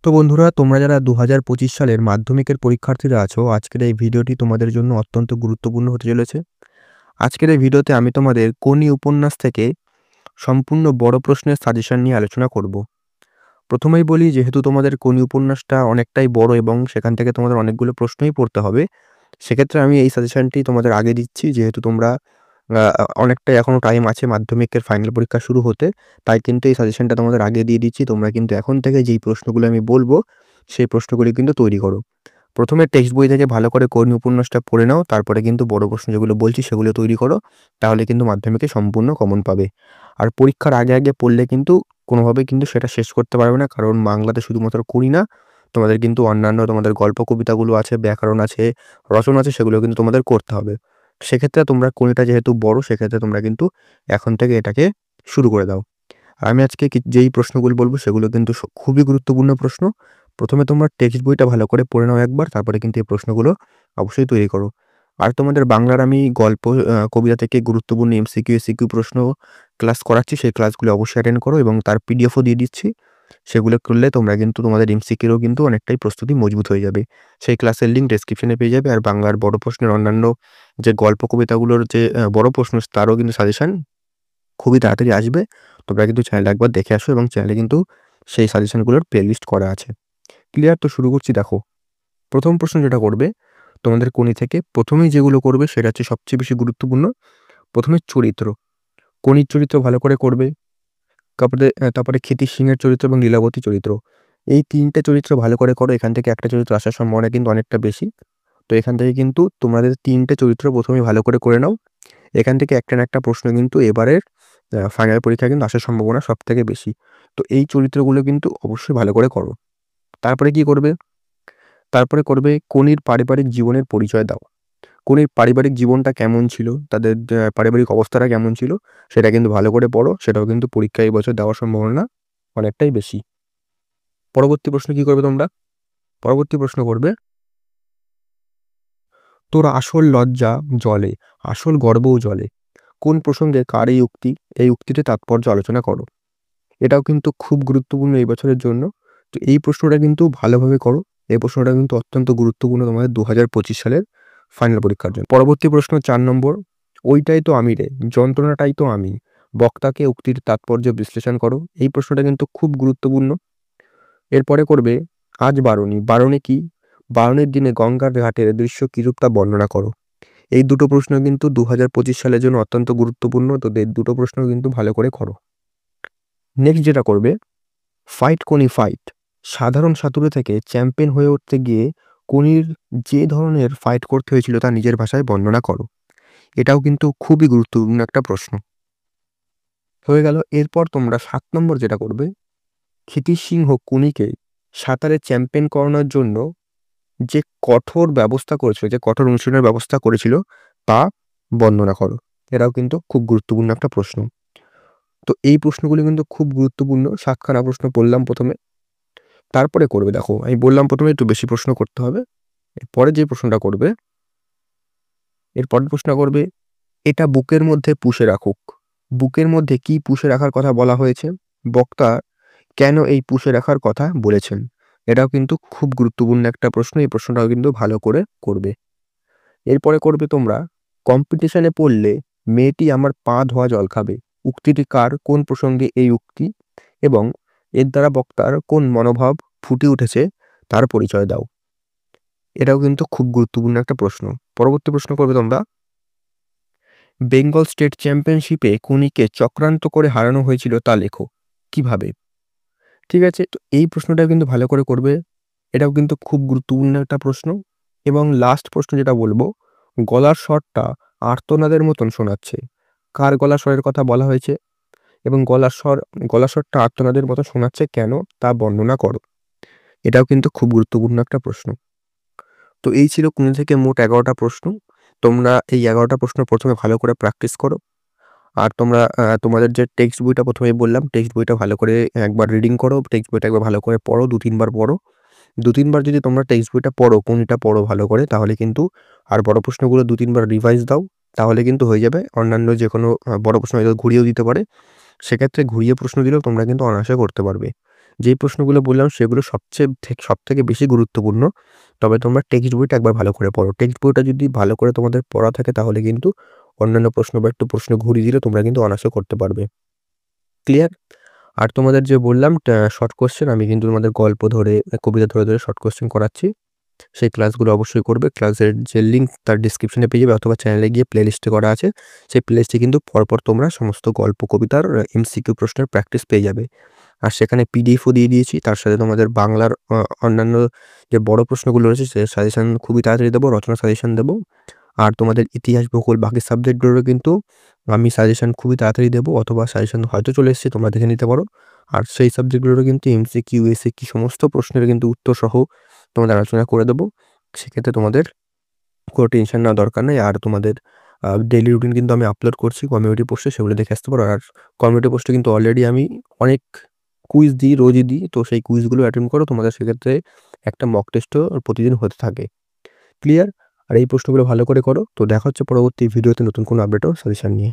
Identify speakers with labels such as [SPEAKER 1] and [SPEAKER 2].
[SPEAKER 1] তো বন্ধুরা, তোমরা যারা ২০২৫ সালের মাধ্যমিকের পরীক্ষার্থীরা আছো, আজকের এই ভিডিওটি তোমাদের জন্য অত্যন্ত গুরুত্বপূর্ণ হতে চলেছে। আজকের এই ভিডিওতে আমি তোমাদের কোনি উপন্যাস থেকে সম্পূর্ণ বড় প্রশ্নের সাজেশন নিয়ে আলোচনা করব। প্রথমেই বলি, যেহেতু তোমাদের কোনি উপন্যাসটা অনেকটাই বড় এবং সেখান থেকে তোমাদের অনেকগুলো প্রশ্নই পড়তে হবে, সেক্ষেত্রে আমি এই সাজেশনটি তোমাদের আগে দিচ্ছি। যেহেতু তোমরা অনেকটাই এখনও টাইম আছে মাধ্যমিকের ফাইনাল পরীক্ষা শুরু হতে, তাই কিন্তু এই সাজেশনটা তোমাদের আগে দিয়ে দিচ্ছি। তোমরা কিন্তু এখন থেকে যেই প্রশ্নগুলো আমি বলবো, সেই প্রশ্নগুলি কিন্তু তৈরি করো। প্রথমে টেক্সট বই থেকে ভালো করে কোনি উপন্যাসটা পড়ে নাও, তারপরে কিন্তু বড় প্রশ্ন যেগুলো বলছি সেগুলো তৈরি করো। তাহলে কিন্তু মাধ্যমিকে সম্পূর্ণ কমন পাবে। আর পরীক্ষার আগে আগে পড়লে কিন্তু কোনোভাবেই কিন্তু সেটা শেষ করতে পারবে না, কারণ বাংলাতে শুধুমাত্র কোনি না, তোমাদের কিন্তু অন্যান্য তোমাদের গল্প কবিতাগুলো আছে, ব্যাকরণ আছে, রচনা আছে, সেগুলো কিন্তু তোমাদের করতে হবে। সেক্ষেত্রে তোমরা কোনিটা যেহেতু বড়, সেক্ষেত্রে তোমরা কিন্তু এখন থেকে এটাকে শুরু করে দাও। আর আমি আজকে যেই প্রশ্নগুলো বলবো সেগুলো কিন্তু খুবই গুরুত্বপূর্ণ প্রশ্ন। প্রথমে তোমরা টেক্সট বইটা ভালো করে পড়ে নাও একবার, তারপরে কিন্তু এই প্রশ্নগুলো অবশ্যই তৈরি করো। আর তোমাদের বাংলার আমি গল্প কবিতা থেকে গুরুত্বপূর্ণ এমসিকিউ এসিকিউ প্রশ্ন ক্লাস করাচ্ছি, সেই ক্লাসগুলো অবশ্যই অ্যাটেন্ড করো এবং তার পিডিএফও দিয়ে দিচ্ছি। সেগুলো করলে তোমরা কিন্তু তোমাদের এমসিকিউরও কিন্তু অনেকটাই প্রস্তুতি মজবুত হয়ে যাবে। সেই ক্লাসের লিঙ্ক ডেসক্রিপশনে পেয়ে যাবে। আর বাংলার বড় প্রশ্নের অন্যান্য যে গল্প কবিতাগুলোর যে বড় প্রশ্ন, তারও কিন্তু সাজেশন খুবই তাড়াতাড়ি আসবে। তোমরা কিন্তু চ্যানেলটা একবার দেখে আসো এবং চ্যানেলে কিন্তু সেই সাজেশনগুলোর প্লেলিস্ট করা আছে। ক্লিয়ার? তো শুরু করছি। দেখো, প্রথম প্রশ্ন যেটা করবে তোমাদের কোনি থেকে, প্রথমেই যেগুলো করবে সেটা হচ্ছে সবচেয়ে বেশি গুরুত্বপূর্ণ। প্রথমে চরিত্র, কোনির চরিত্র ভালো করে করবে। তারপরে ক্ষিতিশ সিংহের চরিত্র এবং লীলাবতী চরিত্র, এই ৩টে চরিত্র ভালো করে করো। এখান থেকে একটা চরিত্র আসার সম্ভাবনা কিন্তু অনেকটা বেশি। তো এখান থেকে কিন্তু তোমাদের ৩টে চরিত্র প্রথমেই ভালো করে নাও। এখান থেকে একটা না একটা প্রশ্ন কিন্তু এবারের ফাইনাল পরীক্ষায় কিন্তু আসার সম্ভাবনা সবথেকে বেশি। তো এই চরিত্রগুলো কিন্তু অবশ্যই ভালো করে করো। তারপরে কি করবে? তারপরে করবে কোনির পারিবারিক জীবনের পরিচয় দাও। কোনির পারিবারিক জীবনটা কেমন ছিল, তাদের পারিবারিক অবস্থাটা কেমন ছিল, সেটা কিন্তু ভালো করে পড়ো। সেটাও কিন্তু পরীক্ষায় এই বছর দেওয়ার সম্ভাবনা অনেকটাই বেশি। পরবর্তী প্রশ্ন কি করবে তোমরা? পরবর্তী প্রশ্ন করবে, তোর আসল লজ্জা জলে, আসল গর্বও জলে। কোন প্রসঙ্গে কার এই উক্তি? এই উক্তিতে তাৎপর্য আলোচনা করো। এটাও কিন্তু খুব গুরুত্বপূর্ণ এই বছরের জন্য। তো এই প্রশ্নটা কিন্তু ভালোভাবে করো। এই প্রশ্নটা কিন্তু অত্যন্ত গুরুত্বপূর্ণ তোমাদের ২০২৫ সালের ফাইনাল পরীক্ষার জন্য। পরবর্তী প্রশ্ন ৪ নম্বর, ওইটাই তো আমি রে, যন্ত্রণাটাই তো আমি, বক্তাকে উক্তির তাৎপর্য বিশ্লেষণ করো। এই প্রশ্নটা কিন্তু খুব গুরুত্বপূর্ণ। এরপরে করবে, আজ বারণী, বারণী কি? বারণীর দিনে গঙ্গার ঘাটের দৃশ্য কিরূপ তা বর্ণনা করো। এই দুটো প্রশ্ন কিন্তু ২০২৫ সালের জন্য অত্যন্ত গুরুত্বপূর্ণ। তো এই দুটো প্রশ্ন কিন্তু ভালো করে করো। নেক্সট যেটা করবে, ফাইট কোনি ফাইট, সাধারণ সাঁতুরে থেকে চ্যাম্পিয়ন হয়ে উঠতে গিয়ে কোনির যে ধরনের ফাইট করতে হয়েছিল তা নিজের ভাষায় বর্ণনা করো। এটাও কিন্তু খুবই গুরুত্বপূর্ণ একটা প্রশ্ন হয়ে গেল। এরপর তোমরা ৭ নম্বর যেটা করবে, ক্ষিতিশ সিংহ কোনিকে সাঁতারে চ্যাম্পিয়ন করানোর জন্য যে কঠোর ব্যবস্থা করেছিল, যে কঠোর অনুশীলনের ব্যবস্থা করেছিল, তা বর্ণনা করো। এটাও কিন্তু খুব গুরুত্বপূর্ণ একটা প্রশ্ন। তো এই প্রশ্নগুলি কিন্তু খুব গুরুত্বপূর্ণ। ৭খানা প্রশ্ন বললাম প্রথমে। তারপরে করবে, দেখো আমি বললাম প্রথমে একটু বেশি প্রশ্ন করতে হবে। এরপরে যে প্রশ্নটা করবে, এরপরের প্রশ্ন করবে, এটা বুকের মধ্যে পুষে রাখুক। বুকের মধ্যে কি পুষে রাখার কথা বলা হয়েছে? বক্তা কেন এই পুষে রাখার কথা বলেছেন? এটাও কিন্তু খুব গুরুত্বপূর্ণ একটা প্রশ্ন। এই প্রশ্নটাও কিন্তু ভালো করে করবে। এরপরে করবে তোমরা, কম্পিটিশনে পড়লে মেয়েটি আমার পা ধোয়া জল খাবে। উক্তিটি কার? কোন প্রসঙ্গে এই উক্তি? এবং এর দ্বারা বক্তার কোন মনোভাব ফুটে উঠেছে তার পরিচয় দাও। এটাও কিন্তু খুব গুরুত্বপূর্ণ একটা প্রশ্ন। পরবর্তী প্রশ্ন করবে তোমরা, বেঙ্গল স্টেট চ্যাম্পিয়নশিপে কোনিকে চক্রান্ত করে হারানো হয়েছিল তা লেখো। কিভাবে? ঠিক আছে, তো এই প্রশ্নটা কিন্তু ভালো করে করবে। এটাও কিন্তু খুব গুরুত্বপূর্ণ একটা প্রশ্ন। এবং লাস্ট প্রশ্ন যেটা বলবো, গলার স্বরটা আর্তনাদের মতন শোনাচ্ছে। কার গলার স্বরের কথা বলা হয়েছে এবং গলার স্বরটা আর্তনাদের মতো শোনাচ্ছে কেন, তা বর্ণনা করো। এটাও কিন্তু খুব গুরুত্বপূর্ণ একটা প্রশ্ন। তো এই ছিল কোনি থেকে মোট ১১টা প্রশ্ন। তোমরা এই ১১টা প্রশ্ন প্রথমে ভালো করে প্র্যাকটিস করো। আর তোমরা তোমাদের যে টেক্সট বইটা প্রথমেই বললাম, টেক্সট বইটা ভালো করে একবার রিডিং করো। টেক্সট বইটা একবার ভালো করে পড়ো, ২-৩ বার পড়ো। ২-৩ বার যদি তোমরা টেক্সট বইটা পড়ো, কোনিটা পড়ো ভালো করে, তাহলে কিন্তু আর বড় প্রশ্নগুলো ২-৩ বার রিভাইজ দাও, তাহলে কিন্তু হয়ে যাবে। অন্যান্য যে কোনো বড় প্রশ্ন হয়তো ঘুরিয়েও দিতে পারে। সেক্ষেত্রে ঘুরিয়ে প্রশ্ন দিলেও তোমরা কিন্তু অনায়াসে করতে পারবে। যেই প্রশ্নগুলো বললাম সেগুলো সবথেকে বেশি গুরুত্বপূর্ণ। তবে তোমরা টেক্সট বইটা একবার ভালো করে পড়ো। টেক্সট বইটা যদি ভালো করে তোমাদের পড়া থাকে তাহলে কিন্তু অন্যান্য প্রশ্ন বা একটু প্রশ্ন ঘুরিয়ে দিলে তোমরা কিন্তু অনায়াসে করতে পারবে। ক্লিয়ার? আর তোমাদের যে বললাম শর্ট কোয়েশ্চেন আমি কিন্তু তোমাদের গল্প ধরে, কবিতা ধরে শর্ট কোয়েশ্চেন করাচ্ছি। সেই ক্লাসগুলো অবশ্যই করবে। ক্লাসের যে লিঙ্ক তার ডেসক্রিপশনে পেয়ে যাবে অথবা চ্যানেলে গিয়ে প্লেলিস্টে করা আছে। সেই প্লেলিস্টে কিন্তু পরপর তোমরা সমস্ত গল্প, কবিতার এমসিকিউ প্রশ্নের প্র্যাকটিস পেয়ে যাবে। আর সেখানে পিডিএফও দিয়ে দিয়েছি। তার সাথে তোমাদের বাংলার অন্যান্য যে বড় প্রশ্নগুলো রয়েছে সে সাজেশন খুবই তাড়াতাড়ি দেবো, রচনা সাজেশন দেবো। আর তোমাদের ইতিহাস, ভূগোল বাকি সাবজেক্টগুলোরও কিন্তু আমি সাজেশন খুবই তাড়াতাড়ি দেবো অথবা সাজেশন হয়তো চলে এসেছে, তোমরা দেখে নিতে পারো। আর সেই সাবজেক্টগুলোরও কিন্তু এমসিকিউ, এসএকিউ সমস্ত প্রশ্নের কিন্তু উত্তরসহ তোমাদের আলোচনা করে দেবো। সেক্ষেত্রে তোমাদের কোনো টেনশন নেওয়ার দরকার নেই। আর তোমাদের ডেইলি রুটিন কিন্তু আমি আপলোড করছি কমিউনিটি পোস্টে, সেগুলো দেখে আসতে পারো। আর কমিউনিটি পোস্টে কিন্তু অলরেডি আমি অনেক কুইজ দিই, রোজই দিই। তো সেই কুইজগুলো অ্যাটেন্ড করো। তোমাদের সেক্ষেত্রে একটা মক টেস্টও প্রতিদিন হতে থাকে। ক্লিয়ার? আর এই প্রশ্নগুলো ভালো করে করো। তো দেখা হচ্ছে পরবর্তী ভিডিওতে নতুন কোনো আপডেট ও সাজেশন নিয়ে।